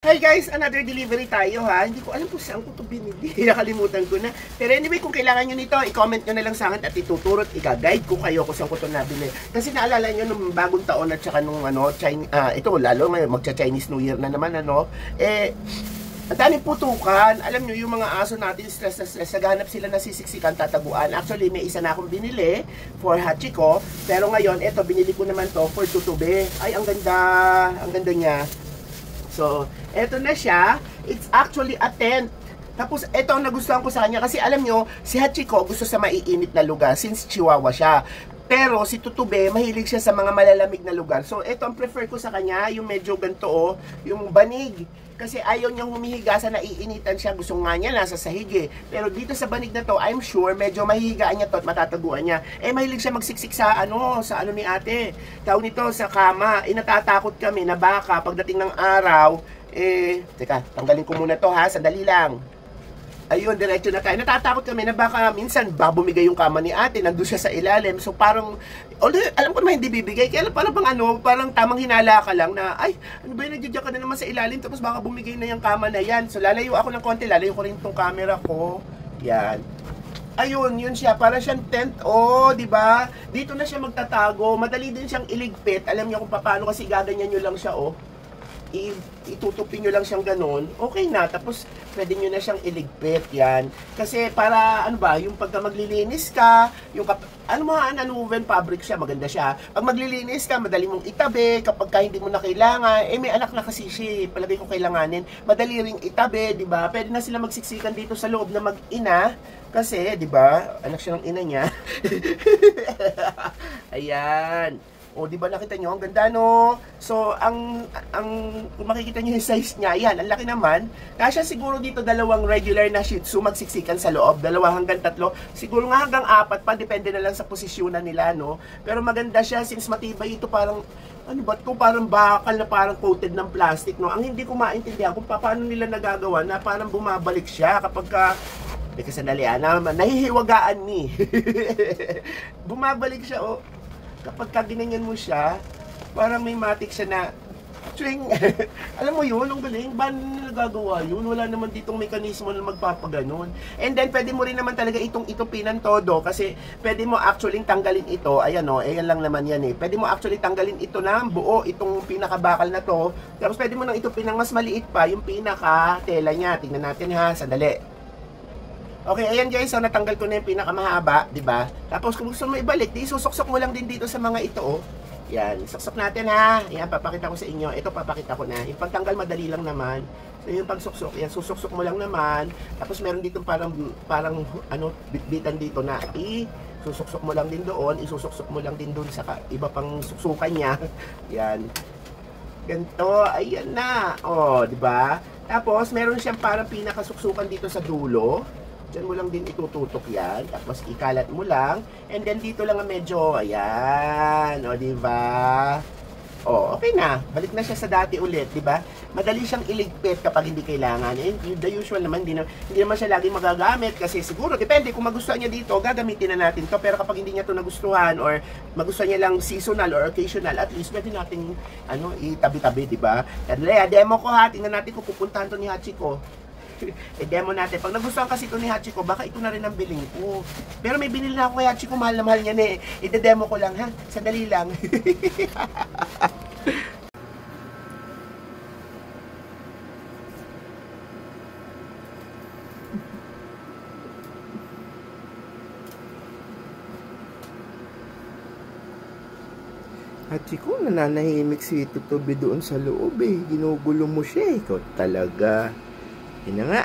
Hi guys, another delivery tayo ha. Hindi ko alam kung saan ko ito binili. Nakalimutan ko na. Pero anyway, kung kailangan nyo nito, i-comment nyo na lang sa akin at ituturo at i-guide ko kayo kung saan ko ito nabili. Kasi naalala nyo nung bagong taon at saka nung ito lalo ngayon, magcha-Chinese New Year na naman ang daming putukan. Alam nyo, yung mga aso natin, stress na stress. Naghanap sila na sisiksikan, tataguan. Actually, may isa na akong binili for Hachiko. Pero ngayon, ito, binili ko naman to for Tutube. Ay, ang ganda. Ang ganda niya. So, eto na siya. It's actually a tent. Tapos, ito ang nagustuhan ko sa kanya. Kasi alam nyo, si Hachiko gusto sa maiinit na lugar since Chihuahua siya. Pero si Tutube, mahilig siya sa mga malalamig na lugar. So, ito ang prefer ko sa kanya. Yung medyo ganito, yung banig. Kasi ayaw niyang humihiga sa naiinitan siya. Gusto nga niya nasa sahig eh. Pero dito sa banig na to, I'm sure medyo mahihigaan niya to at matataguan niya. Mahilig siya magsiksik sa ano ni ate. Tawag nito sa kama. Natatakot kami na baka pagdating ng araw, teka, tanggalin ko muna to ha, sandali lang. Ayun, diretso na tayo. Natatakot kami na baka minsan babumigay yung kama ni ate, nandun siya sa ilalim. So parang, although alam ko naman hindi bibigay, kaya parang parang tamang hinala ka lang na, ay, ano ba yun, nagdidya ka na naman sa ilalim, tapos baka bumigay na yung kama na yan. So lalayo ako ng konti, lalayo ko rin itong camera ko. Yan. Ayun, yun siya, para siyang tent, di ba? Dito na siya magtatago, madali din siyang iligpit. Alam niyo kung paano kasi gaganyan nyo lang siya, itutupin nyo lang siyang ganun, okay na. Tapos, pwede nyo na siyang iligpit, yan. Kasi para, yung pagka maglilinis ka, yung woven fabric siya, maganda siya. Pag maglilinis ka, madali mong itabi, kapag hindi mo na kailangan, may anak na kasi siya, palagay ko kailanganin, madali ring itabi, di ba? Pwede na sila magsiksikan dito sa loob na mag-ina, kasi, di ba, anak siya ng ina niya. Ayan. Di ba nakita nyo? Ang ganda, no? So, kung makikita nyo yung size niya, yan, ang laki naman. Kasya siguro dito dalawang regular na Shih Tzu magsiksikan sa loob, 2 hanggang 3. Siguro nga hanggang 4 pa, depende na lang sa posisyonan nila, no? Pero maganda siya, since matibay ito, parang, parang bakal na parang coated ng plastic, no? Ang hindi ko maintindihan kung paano nila nagagawa na parang bumabalik siya kapag sandali, nahihiwagaan ni. Bumabalik siya, kapag ginanyan mo siya, parang may matik siya na chewing. Alam mo yun, ang galing. Ba nagagawa yun? Wala naman ditong mekanismo na magpapaganon. And then, pwede mo rin naman talaga itong itupinan todo kasi pwede mo actually tanggalin ito. Ayan ayan lang naman yan Pwede mo actually tanggalin ito na buo, itong pinakabakal na to. Tapos pwede mo nang itupin ng mas maliit pa, yung pinaka-tela niya. Tingnan natin ha, sandali. Okay, ayan guys, so natanggal ko na yung pinakamahaba, di ba? Tapos kung gusto mo ibalik, susuksok mo lang din dito sa mga ito, Yan, suksok natin ha. Yan, papakita ko sa inyo. Ito papakita ko na. Yung pagtanggal madali lang naman. So yung pagsuksok, yan, susuksok mo lang naman. Tapos meron dito parang bitbitan dito na susuksok mo lang din doon, isusuksok mo lang din doon sa iba pang suksukan niya. Yan. Ganito, ayan na. Di ba? Tapos meron siyang parang pinakasuksukan dito sa dulo. Diyan mo lang din itututok yan. Tapos ikalat mo lang. And then dito lang medyo, ayan. Diba? Okay na. Balik na siya sa dati ulit, diba? Madali siyang iligpit kapag hindi kailangan. The usual naman, hindi naman siya lagi magagamit. Kasi siguro, depende kung magustuhan niya dito, gagamitin na natin to. Pero kapag hindi niya to nagustuhan or magustuhan niya lang seasonal or occasional, at least pwede natin itabi-tabi, diba? Demo ko ha. Tingnan natin kung pupuntahan to ni Hachiko. I-demo natin. Pag nagustuhan kasi ito ni Hachiko, baka ito na rin ang biling ko. Pero may binili na ako kay Hachiko, mahal na mahal niya i-demo ko lang ha. Sandali lang. Hachiko, nananahimik si Tutubi doon sa loob Ginugulo mo siya Ikaw talaga. Yun na nga.